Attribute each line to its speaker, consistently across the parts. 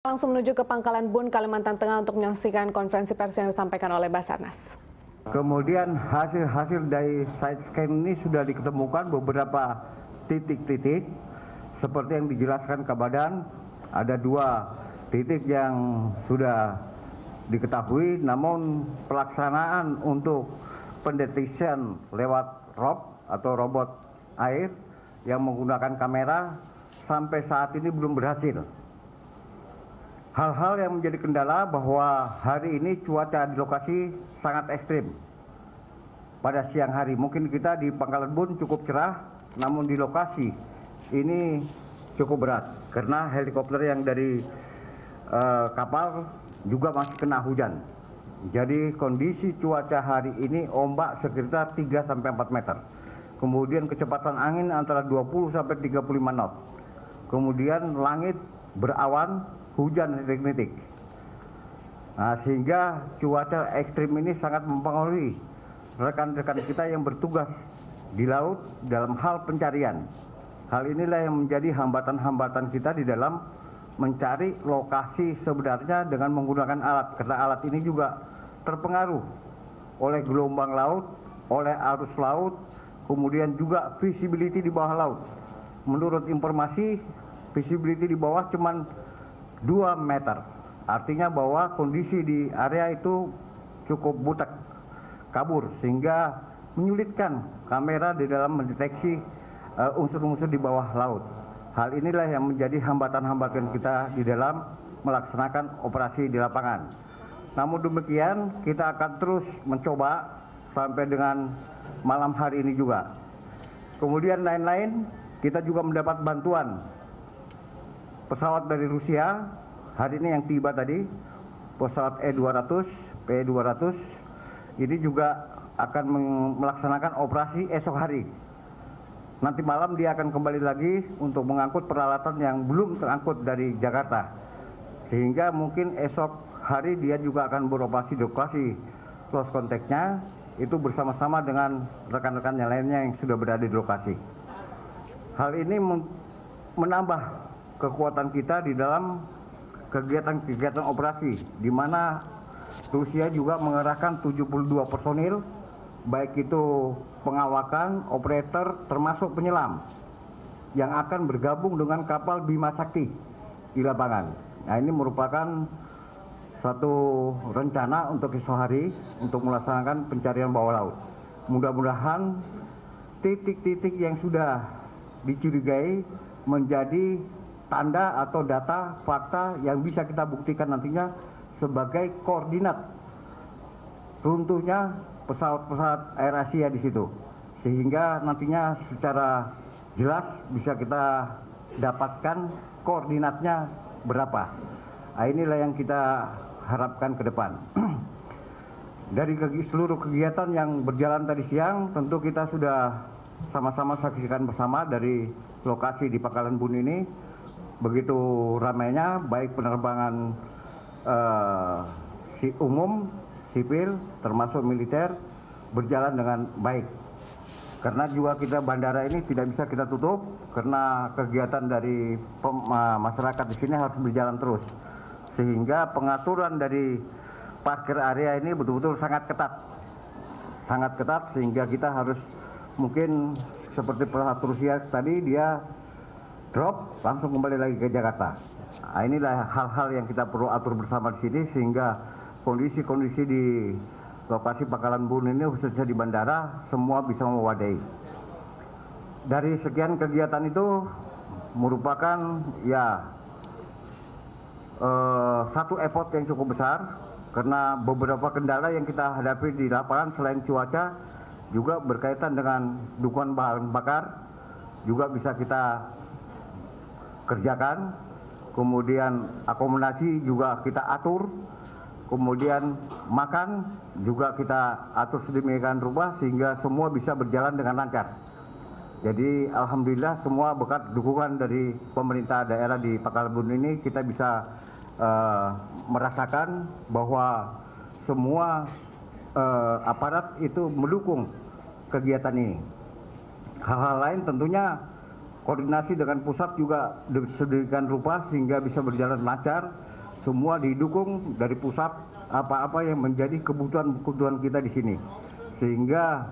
Speaker 1: Langsung menuju ke Pangkalan Bun, Kalimantan Tengah untuk menyaksikan konferensi pers yang disampaikan oleh Basarnas.
Speaker 2: Kemudian hasil dari side scan ini sudah diketemukan beberapa titik-titik seperti yang dijelaskan ke badan. Ada 2 titik yang sudah diketahui, namun pelaksanaan untuk pendeteksian lewat ROV atau robot air yang menggunakan kamera sampai saat ini belum berhasil. Hal-hal yang menjadi kendala bahwa hari ini cuaca di lokasi sangat ekstrim. Pada siang hari mungkin kita di Pangkalan Bun cukup cerah, namun di lokasi ini cukup berat karena helikopter yang dari kapal juga masih kena hujan. Jadi kondisi cuaca hari ini ombak sekitar 3-4 meter. Kemudian kecepatan angin antara 20 sampai 35 knot. Kemudian langit berawan, hujan nitik-nitik. Nah, sehingga cuaca ekstrim ini sangat mempengaruhi rekan-rekan kita yang bertugas di laut dalam hal pencarian. Hal inilah yang menjadi hambatan-hambatan kita di dalam mencari lokasi sebenarnya dengan menggunakan alat. Karena alat ini juga terpengaruh oleh gelombang laut, oleh arus laut, kemudian juga visibility di bawah laut. Menurut informasi, visibility di bawah cuman 2 meter, artinya bahwa kondisi di area itu cukup butek, kabur, sehingga menyulitkan kamera di dalam mendeteksi unsur-unsur di bawah laut. Hal inilah yang menjadi hambatan-hambatan kita di dalam melaksanakan operasi di lapangan. Namun demikian, kita akan terus mencoba sampai dengan malam hari ini juga. Kemudian lain-lain, kita juga mendapat bantuan pesawat dari Rusia, hari ini yang tiba tadi, pesawat E-200, P-200, ini juga akan melaksanakan operasi esok hari. Nanti malam dia akan kembali lagi untuk mengangkut peralatan yang belum terangkut dari Jakarta. Sehingga mungkin esok hari dia juga akan beroperasi di lokasi close contact-nya, itu bersama-sama dengan rekan-rekan yang lainnya yang sudah berada di lokasi. Hal ini menambah kekuatan kita di dalam kegiatan-kegiatan operasi, di mana Rusia juga mengerahkan 72 personil, baik itu pengawakan, operator, termasuk penyelam, yang akan bergabung dengan kapal Bima Sakti di lapangan. Nah, ini merupakan satu rencana untuk esok hari untuk melaksanakan pencarian bawah laut. Mudah-mudahan titik-titik yang sudah dicurigai menjadi tanda atau data fakta yang bisa kita buktikan nantinya sebagai koordinat runtuhnya pesawat-pesawat Air Asia di situ, sehingga nantinya secara jelas bisa kita dapatkan koordinatnya berapa. Nah, inilah yang kita harapkan ke depan. Dari seluruh kegiatan yang berjalan tadi siang, tentu kita sudah sama-sama saksikan bersama dari lokasi di Pangkalan Bun ini. Begitu ramainya, baik penerbangan umum, sipil, termasuk militer, berjalan dengan baik. Karena juga kita bandara ini tidak bisa kita tutup, karena kegiatan dari masyarakat di sini harus berjalan terus. Sehingga pengaturan dari parkir area ini betul-betul sangat ketat. Sangat ketat, sehingga kita harus mungkin seperti pesawat Rusia tadi, dia drop langsung kembali lagi ke Jakarta. Nah, inilah hal-hal yang kita perlu atur bersama di sini, sehingga kondisi-kondisi di lokasi Pangkalan Bun ini khususnya di bandara semua bisa mewadai. Dari sekian kegiatan itu merupakan satu effort yang cukup besar, karena beberapa kendala yang kita hadapi di lapangan selain cuaca juga berkaitan dengan dukungan bahan bakar juga bisa kita kerjakan, kemudian akomodasi juga kita atur, kemudian makan juga kita atur sedemikian rupa sehingga semua bisa berjalan dengan lancar. Jadi alhamdulillah semua berkat dukungan dari pemerintah daerah di Pangkalan Bun ini kita bisa merasakan bahwa semua aparat itu mendukung kegiatan ini. Hal-hal lain tentunya koordinasi dengan pusat juga sedemikian rupa sehingga bisa berjalan lancar. semua didukung dari pusat apa-apa yang menjadi kebutuhan kita di sini, sehingga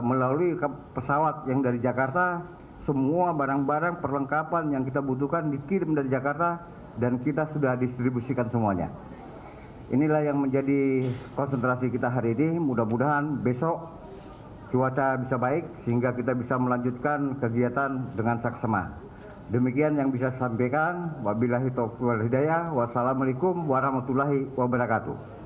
Speaker 2: melalui pesawat yang dari Jakarta, semua barang-barang perlengkapan yang kita butuhkan dikirim dari Jakarta dan kita sudah distribusikan semuanya. Inilah yang menjadi konsentrasi kita hari ini. Mudah-mudahan besok cuaca bisa baik sehingga kita bisa melanjutkan kegiatan dengan saksama. Demikian yang bisa saya sampaikan. Wabillahi taufiq wal hidayah. Wassalamualaikum warahmatullahi wabarakatuh.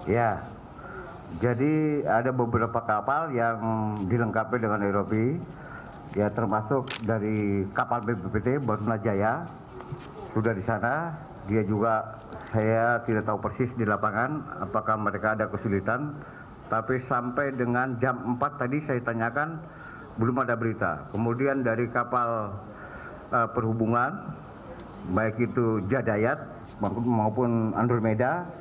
Speaker 2: Ya, jadi ada beberapa kapal yang dilengkapi dengan ROV, ya termasuk dari kapal BPPT Barunajaya sudah di sana. Dia juga saya tidak tahu persis di lapangan apakah mereka ada kesulitan, tapi sampai dengan jam 4 tadi saya tanyakan belum ada berita. Kemudian dari kapal perhubungan, baik itu Jadayat maupun Andromeda,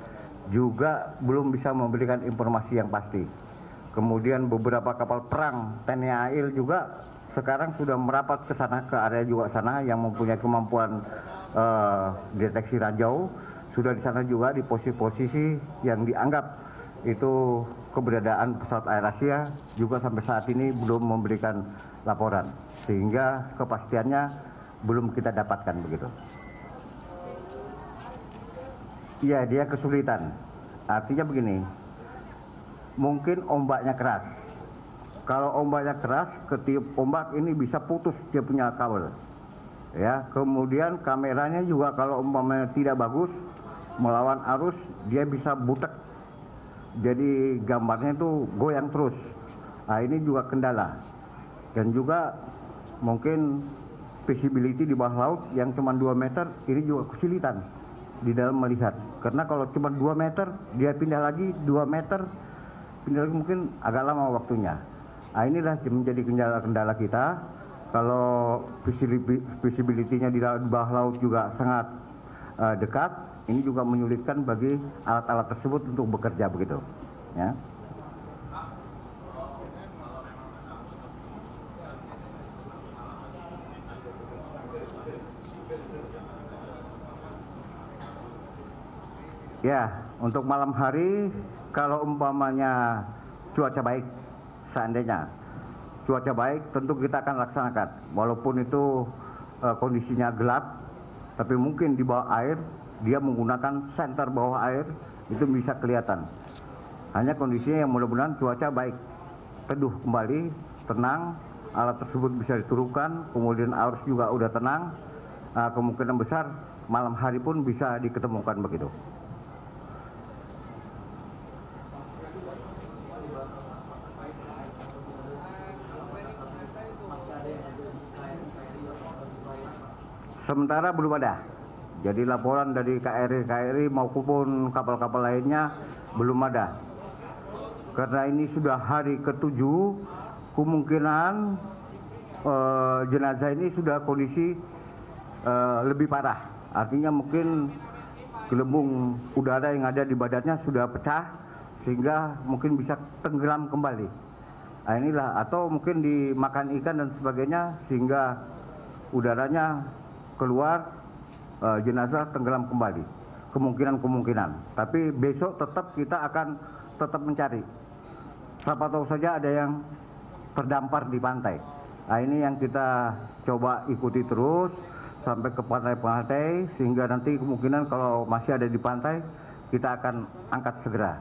Speaker 2: juga belum bisa memberikan informasi yang pasti. Kemudian beberapa kapal perang TNI AL juga sekarang sudah merapat ke sana, ke area juga sana yang mempunyai kemampuan deteksi ranjau, sudah di sana juga di posisi-posisi yang dianggap itu keberadaan pesawat AirAsia, juga sampai saat ini belum memberikan laporan, sehingga kepastiannya belum kita dapatkan begitu. Iya, dia kesulitan. Artinya begini, mungkin ombaknya keras. Kalau ombaknya keras, ketiup ombak ini bisa putus dia punya kabel. Ya, kemudian kameranya juga kalau umpamanya tidak bagus, melawan arus, dia bisa butek. Jadi gambarnya itu goyang terus. Nah, ini juga kendala. Dan juga mungkin visibility di bawah laut yang cuma 2 meter, ini juga kesulitan di dalam melihat, karena kalau cuma 2 meter dia pindah lagi 2 meter pindah lagi, mungkin agak lama waktunya. Nah, inilah menjadi kendala kita. Kalau visibility-nya di bawah laut juga sangat dekat, ini juga menyulitkan bagi alat-alat tersebut untuk bekerja begitu ya. Ya, untuk malam hari kalau umpamanya cuaca baik, seandainya cuaca baik tentu kita akan laksanakan. Walaupun itu kondisinya gelap, tapi mungkin di bawah air dia menggunakan senter bawah air itu bisa kelihatan. Hanya kondisinya yang mudah-mudahan cuaca baik, teduh kembali, tenang, alat tersebut bisa diturunkan, kemudian arus juga udah tenang, kemungkinan besar malam hari pun bisa diketemukan begitu. Sementara belum ada. Jadi laporan dari KRI maupun kapal-kapal lainnya belum ada. Karena ini sudah hari ke-7, kemungkinan jenazah ini sudah kondisi lebih parah. Artinya mungkin gelembung udara yang ada di badannya sudah pecah sehingga mungkin bisa tenggelam kembali. Nah, inilah, atau mungkin dimakan ikan dan sebagainya sehingga udaranya keluar, jenazah tenggelam kembali, kemungkinan. Tapi besok tetap kita akan tetap mencari. Siapa tahu saja ada yang terdampar di pantai. Nah, ini yang kita coba ikuti terus sampai ke pantai-pantai, sehingga nanti kemungkinan kalau masih ada di pantai kita akan angkat segera.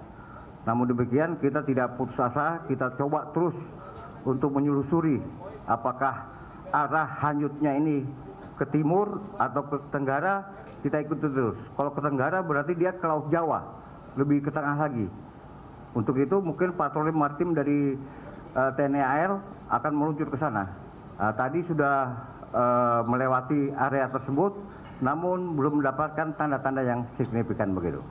Speaker 2: Namun demikian kita tidak putus asa, kita coba terus untuk menyelusuri apakah arah hanyutnya ini ke timur atau ke tenggara, kita ikuti terus. Kalau ke tenggara berarti dia ke Laut Jawa, lebih ke tengah lagi. Untuk itu mungkin patroli maritim dari TNI AL akan meluncur ke sana. Tadi sudah melewati area tersebut, namun belum mendapatkan tanda-tanda yang signifikan begitu.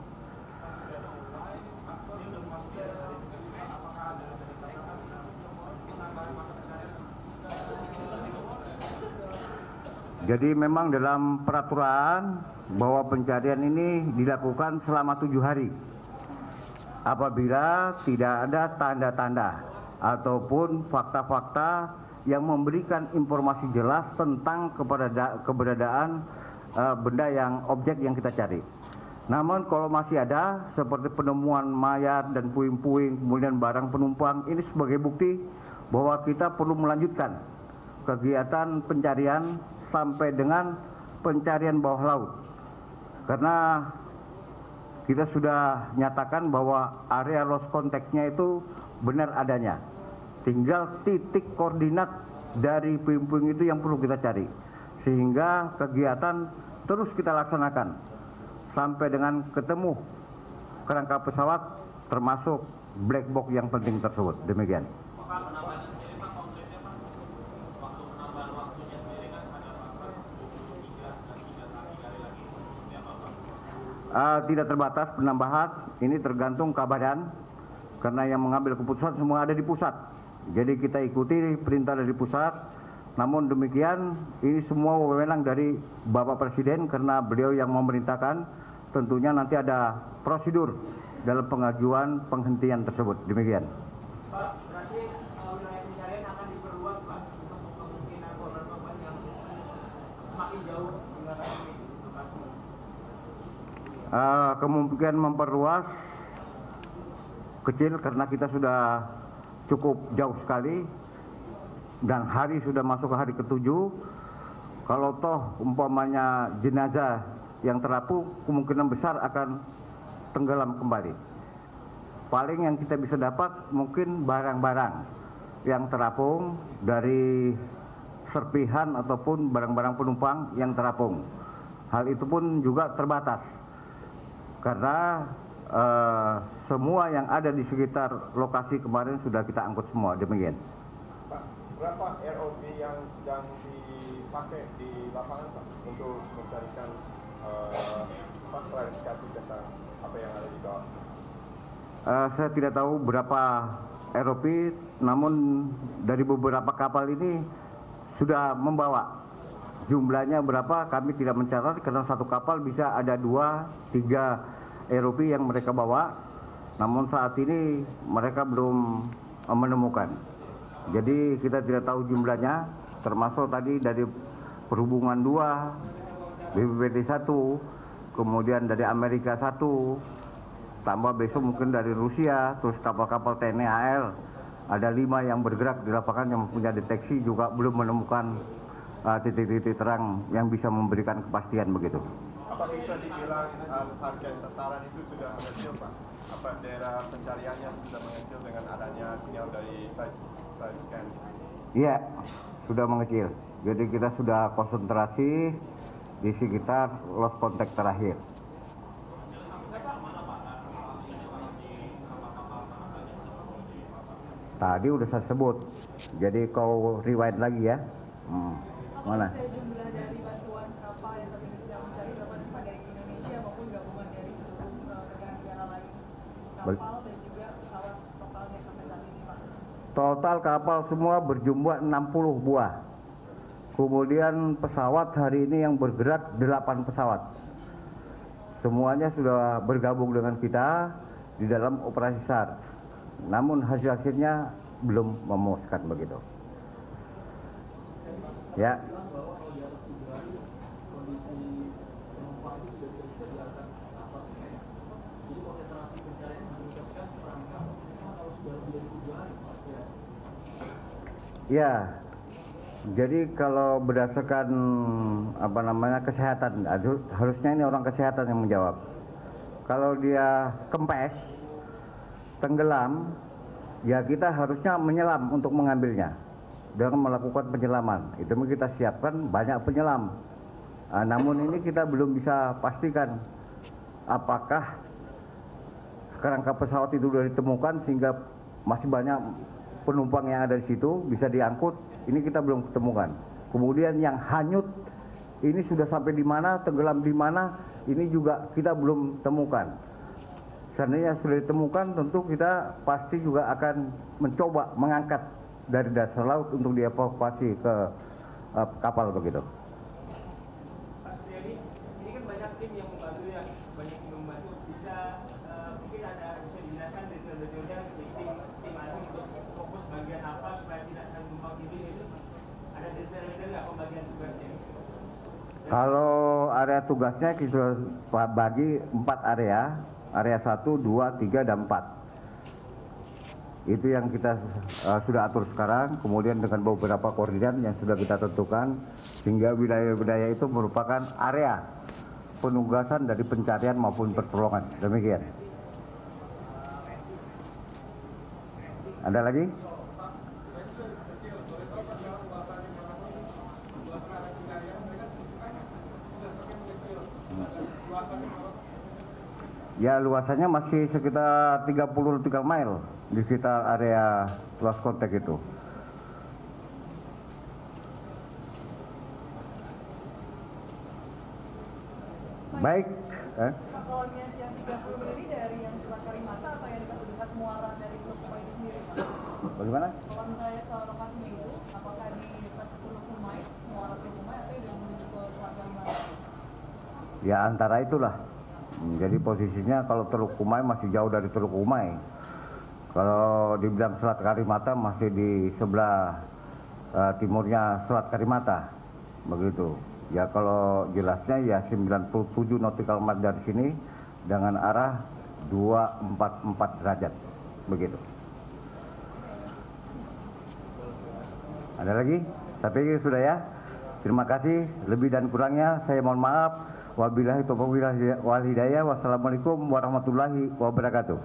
Speaker 2: Jadi memang dalam peraturan bahwa pencarian ini dilakukan selama 7 hari. Apabila tidak ada tanda-tanda ataupun fakta-fakta yang memberikan informasi jelas tentang keberadaan benda yang objek yang kita cari. Namun kalau masih ada seperti penemuan mayat dan puing-puing, kemudian barang penumpang, ini sebagai bukti bahwa kita perlu melanjutkan kegiatan pencarian sampai dengan pencarian bawah laut. Karena kita sudah nyatakan bahwa area lost contact-nya itu benar adanya. Tinggal titik koordinat dari puing-puing itu yang perlu kita cari. Sehingga kegiatan terus kita laksanakan sampai dengan ketemu kerangka pesawat termasuk black box yang penting tersebut. Demikian. Tidak terbatas penambahan, ini tergantung Kabadan, karena yang mengambil keputusan semua ada di pusat. Jadi kita ikuti perintah dari pusat. Namun demikian, ini semua wewenang dari Bapak Presiden karena beliau yang memerintahkan. Tentunya nanti ada prosedur dalam pengajuan penghentian tersebut. Demikian.
Speaker 3: Pak, berarti wilayah pencarian akan diperluas, Pak, untuk kemungkinan korban-korban yang semakin jauh di lokasi.
Speaker 2: Kemungkinan memperluas kecil karena kita sudah cukup jauh sekali dan hari sudah masuk ke hari ke-7. Kalau toh umpamanya jenazah yang terapung kemungkinan besar akan tenggelam kembali. Paling yang kita bisa dapat mungkin barang-barang yang terapung dari serpihan ataupun barang-barang penumpang yang terapung. Hal itu pun juga terbatas. Karena semua yang ada di sekitar lokasi kemarin sudah kita angkut semua. Demikian.
Speaker 4: Pak, berapa ROV yang sedang dipakai di lapangan, Pak, untuk mencarikan klarifikasi tentang apa yang ada di bawah?
Speaker 2: Saya tidak tahu berapa ROV, namun dari beberapa kapal ini sudah membawa. Jumlahnya berapa kami tidak mencatat karena satu kapal bisa ada 2-3 ROV yang mereka bawa. Namun saat ini mereka belum menemukan. Jadi kita tidak tahu jumlahnya, termasuk tadi dari Perhubungan 2, BPPT 1, kemudian dari Amerika 1, tambah besok mungkin dari Rusia, terus kapal-kapal TNI AL. Ada 5 yang bergerak di lapangan yang punya deteksi juga belum menemukan titik-titik terang yang bisa memberikan kepastian begitu.
Speaker 4: Apa bisa dibilang target sasaran itu sudah mengecil, Pak? Apa daerah pencariannya sudah mengecil dengan adanya sinyal dari side scan?
Speaker 2: Iya, sudah mengecil. Jadi kita sudah konsentrasi di sekitar lost contact terakhir. Tadi udah saya sebut. Jadi kau rewind lagi ya. Mana?
Speaker 5: Jumlah dari bantuan kapal yang saat ini sedang mencari berapa sih, Pak, dari Indonesia maupun gabungan dari seluruh negara-negara lain, kapal dan juga pesawat totalnya sampai saat ini, Pak?
Speaker 2: Total kapal semua berjumlah 60 buah. Kemudian pesawat hari ini yang bergerak 8 pesawat. Semuanya sudah bergabung dengan kita di dalam operasi SAR. Namun hasil-hasilnya belum memuaskan begitu. Ya. Ya, jadi kalau berdasarkan kesehatan, harusnya ini orang kesehatan yang menjawab. Kalau dia kempes, tenggelam, ya kita harusnya menyelam untuk mengambilnya dengan melakukan penyelaman. Itu kita siapkan banyak penyelam. Namun ini kita belum bisa pastikan apakah kerangka pesawat itu sudah ditemukan sehingga masih banyak penumpang yang ada di situ bisa diangkut. Ini kita belum ketemukan. Kemudian yang hanyut ini sudah sampai di mana, tenggelam di mana, ini juga kita belum temukan. Seandainya sudah ditemukan, tentu kita pasti juga akan mencoba mengangkat dari dasar laut untuk dievakuasi ke kapal begitu.
Speaker 3: tim yang membantu yang banyak yang membantu bisa mungkin bisa dijelaskan detail-detailnya tim admin untuk fokus bagian apa supaya tidak saling tumpang tindih itu ada detail-detail nggak pembagian tugasnya?
Speaker 2: Kalau area tugasnya kita bagi 4 area 1, 2, 3, dan 4. Itu yang kita sudah atur sekarang, kemudian dengan beberapa koordinat yang sudah kita tentukan, sehingga wilayah-wilayah itu merupakan area penugasan dari pencarian maupun pertolongan. Demikian. Ada lagi? Ya, luasannya masih sekitar 30 nautical mile di sekitar area luas kontak itu. Baik.
Speaker 5: Pak, kalau yang 30 mil ini dari yang Selat Karimata atau yang dekat-dekat muara dari Teluk Kumai itu sendiri, Pak?
Speaker 2: Bagaimana?
Speaker 5: Kalau misalnya ke lokasinya itu, apakah di dekat Teluk Kumai, muara Teluk Kumai, atau yang menuju ke Selat Karimata?
Speaker 2: Ya, antara itulah. Jadi posisinya kalau Teluk Kumai masih jauh dari Teluk Kumai. Kalau dibilang Selat Karimata masih di sebelah timurnya Selat Karimata. Begitu. Ya, kalau jelasnya ya 97 nautical mile dari sini dengan arah 244 derajat. Begitu. Ada lagi? Tapi sudah ya. Terima kasih. Lebih dan kurangnya saya mohon maaf. Wabillahi taufiq wal hidayah. Wassalamualaikum warahmatullahi wabarakatuh.